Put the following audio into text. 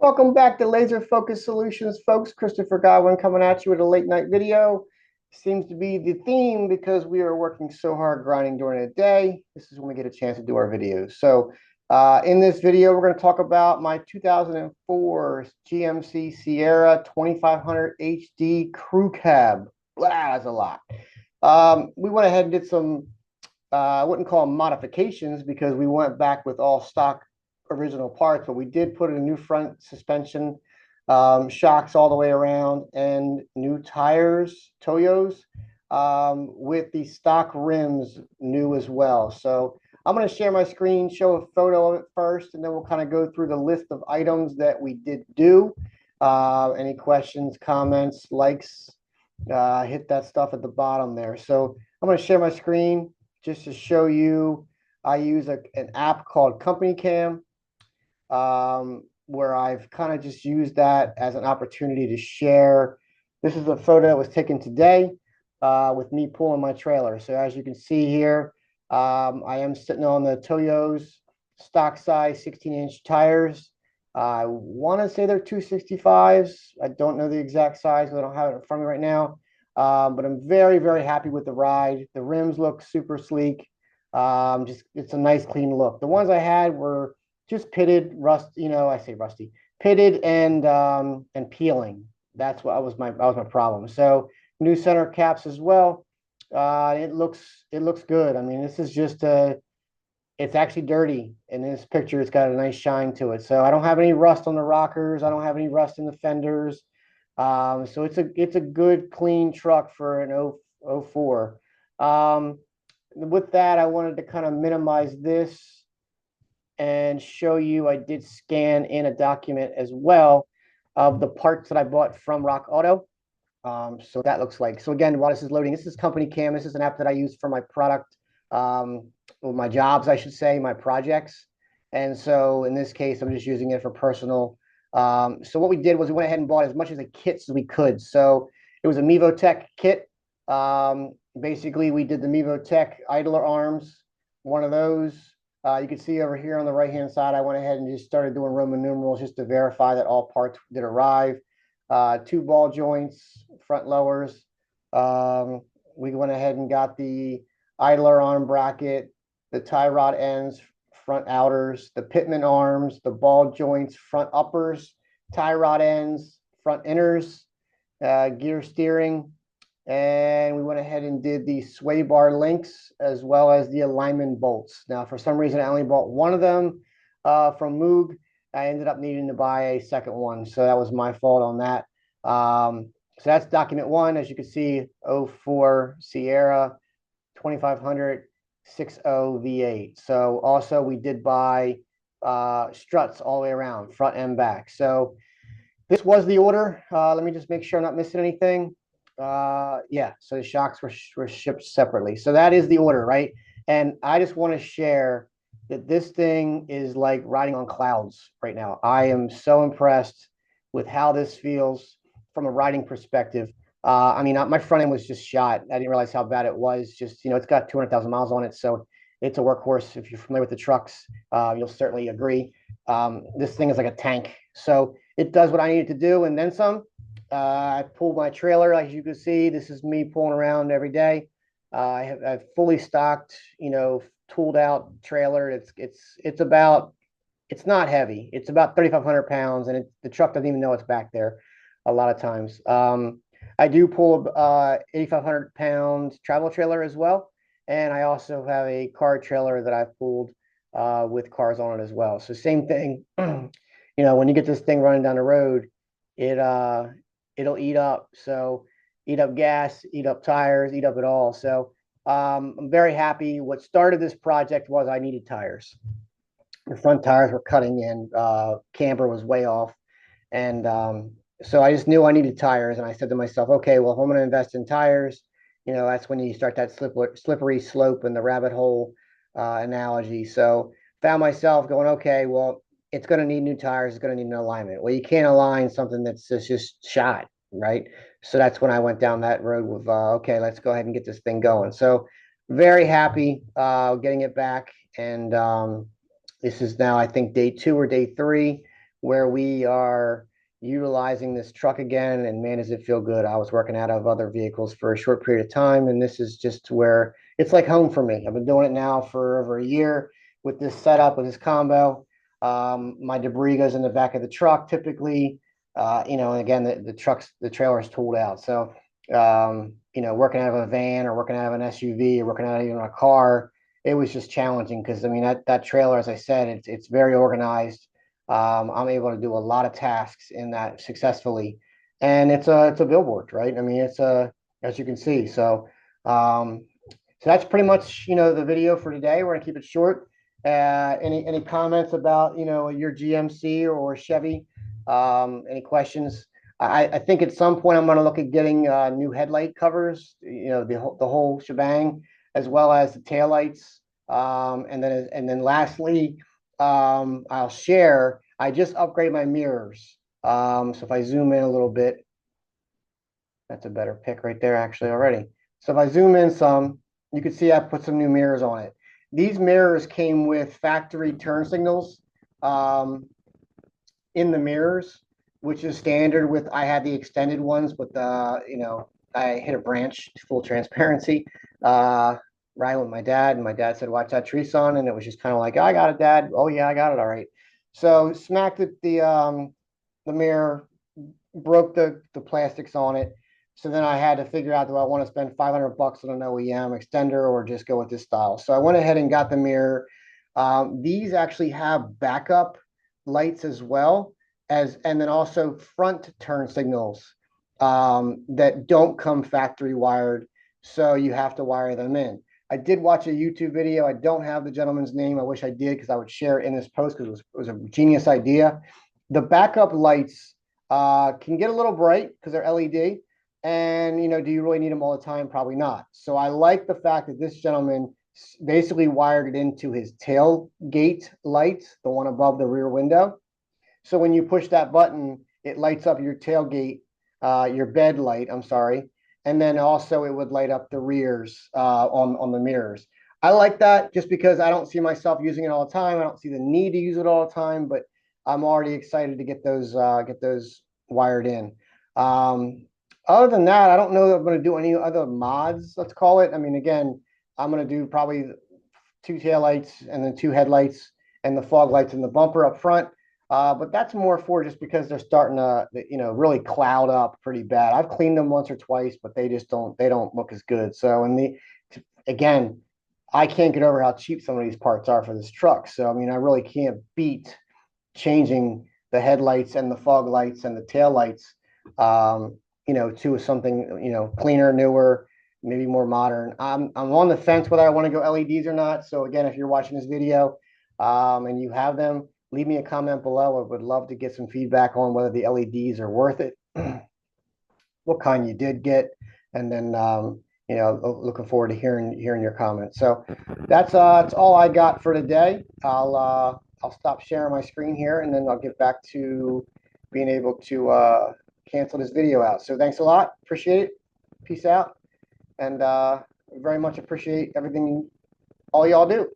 Welcome back to Laser Focus Solutions, folks. Christopher Godwin coming at you with a late night video. Seems to be the theme because we are working so hard grinding during the day. This is when we get a chance to do our videos. So in this video, we're going to talk about my 2004 GMC Sierra 2500 HD Crew Cab. Wow, that's a lot. We went ahead and did some, I wouldn't call them modifications because we went back with all stock original parts, but we did put in a new front suspension, shocks all the way around, and new tires, Toyos, with the stock rims new as well. So I'm going to share my screen, show a photo of it first, and then we'll kind of go through the list of items that we did do. Any questions, comments, likes, hit that stuff at the bottom there. So I'm going to share my screen just to show you. I use an app called Company Cam, where I've kind of just used that as an opportunity to share. This is a photo that was taken today with me pulling my trailer. So as you can see here, I am sitting on the Toyos stock size 16-inch tires. I want to say they're 265s. I don't know the exact size because I don't have it in front of me right now. But I'm very, very happy with the ride. The rims look super sleek. It's a nice clean look. The ones I had were just pitted, I say rusty, pitted and peeling. That was my problem. So new center caps as well. It looks good. I mean, this is just it's actually dirty. In this picture, it's got a nice shine to it. So I don't have any rust on the rockers. I don't have any rust in the fenders. So it's a good clean truck for an 04. With that, I wanted to kind of minimize this and show you. I did scan in a document as well of the parts that I bought from Rock Auto. So that looks like. So again, while this is loading, this is Company Cam. This is an app that I use for my product, my jobs, I should say, my projects. And so in this case, I'm just using it for personal. So what we did was we went ahead and bought as much of the kits as we could. So it was a Mevotech kit. Basically, we did the Mevotech idler arms, one of those. You can see over here on the right-hand side, I went ahead and just started doing Roman numerals just to verify that all parts did arrive. 2 ball joints, front lowers. We went ahead and got the idler arm bracket, the tie rod ends, front outers, the pitman arms, the ball joints, front uppers, tie rod ends, front inners, gear steering. And we went ahead and did the sway bar links as well as the alignment bolts. Now, for some reason, I only bought one of them from Moog. I ended up needing to buy a second one, so that was my fault on that. So that's document 1. As you can see, 04 Sierra 2500 60 V8. So also we did buy struts all the way around, front and back. So this was the order. Let me just make sure I'm not missing anything. Yeah, so the shocks were shipped separately. So that is the order, right? And I just want to share that this thing is like riding on clouds right now. I am so impressed with how this feels from a riding perspective. I mean, my front end was just shot. I didn't realize how bad it was. Just, it's got 200,000 miles on it, so it's a workhorse. If you're familiar with the trucks, you'll certainly agree. This thing is like a tank. So it does what I needed to do and then some. I pulled my trailer, as you can see. This is me pulling around every day. I've fully stocked, tooled out trailer. It's not heavy. It's about 3,500 pounds, and the truck doesn't even know it's back there a lot of times. I do pull 8,500 pound travel trailer as well. And I also have a car trailer that I've pulled with cars on it as well. So same thing, when you get this thing running down the road, it'll eat up. So eat up gas, eat up tires, eat up it all. So I'm very happy. What started this project was I needed tires. The front tires were cutting in, camber was way off. And so I just knew I needed tires. And I said to myself, okay, well, if I'm going to invest in tires, that's when you start that slippery slope and the rabbit hole analogy. So found myself going, okay, well, it's going to need new tires. It's going to need an alignment. Well, you can't align something that's just shot, right? So that's when I went down that road with, okay, let's go ahead and get this thing going. So very happy getting it back. And this is now, I think, day 2 or day 3. where we are utilizing this truck again, and man, does it feel good. I was working out of other vehicles for a short period of time, and this is just where it's like home for me. I've been doing it now for over a year with this setup, with this combo. My debris goes in the back of the truck typically, and again, the trailer is tooled out. So, working out of a van or working out of an SUV or working out of even a car, it was just challenging because I mean that trailer, as I said, it's very organized. I'm able to do a lot of tasks in that successfully, and it's a billboard, right? I mean, it's a as you can see. So that's pretty much the video for today. We're gonna keep it short. Any comments about your GMC or Chevy? Any questions? I think at some point I'm going to look at getting new headlight covers, the whole shebang, as well as the taillights. And then lastly, I'll share. I just upgraded my mirrors. So if I zoom in a little bit, that's a better pick right there actually already. So if I zoom in some, you can see I put some new mirrors on it. These mirrors came with factory turn signals in the mirrors, which is standard with, I had the extended ones, but I hit a branch, full transparency, right with my dad, and my dad said, watch that tree, son, and it was just kind of like, I got it, Dad. Oh yeah, I got it, all right. So smacked it, the mirror, broke the plastics on it. So then I had to figure out, do I want to spend $500 on an OEM extender or just go with this style? So I went ahead and got the mirror. These actually have backup lights as well and then also front turn signals that don't come factory wired. So you have to wire them in. I did watch a YouTube video. I don't have the gentleman's name. I wish I did because I would share it in this post because it was a genius idea. The backup lights can get a little bright because they're LED. And, do you really need them all the time? Probably not. So I like the fact that this gentleman basically wired it into his tailgate lights, the one above the rear window. So when you push that button, it lights up your tailgate, your bed light, I'm sorry. And then also it would light up the rears on the mirrors. I like that just because I don't see myself using it all the time. I don't see the need to use it all the time, but I'm already excited to get those wired in. Other than that, I don't know that I'm going to do any other mods, let's call it. I mean, again, I'm going to do probably 2 taillights and then 2 headlights and the fog lights in the bumper up front. But that's more for just because they're starting to, really cloud up pretty bad. I've cleaned them once or twice, but they don't look as good. So, again, I can't get over how cheap some of these parts are for this truck. So, I mean, I really can't beat changing the headlights and the fog lights and the tail lights, to something, cleaner, newer, maybe more modern. I'm on the fence whether I want to go LEDs or not. So again, if you're watching this video, and you have them, leave me a comment below. I would love to get some feedback on whether the LEDs are worth it, what kind you did get, and then, looking forward to hearing your comments. So that's all I got for today. I'll stop sharing my screen here, and then I'll get back to being able to cancel this video out. So thanks a lot. Appreciate it. Peace out. And very much appreciate everything all y'all do.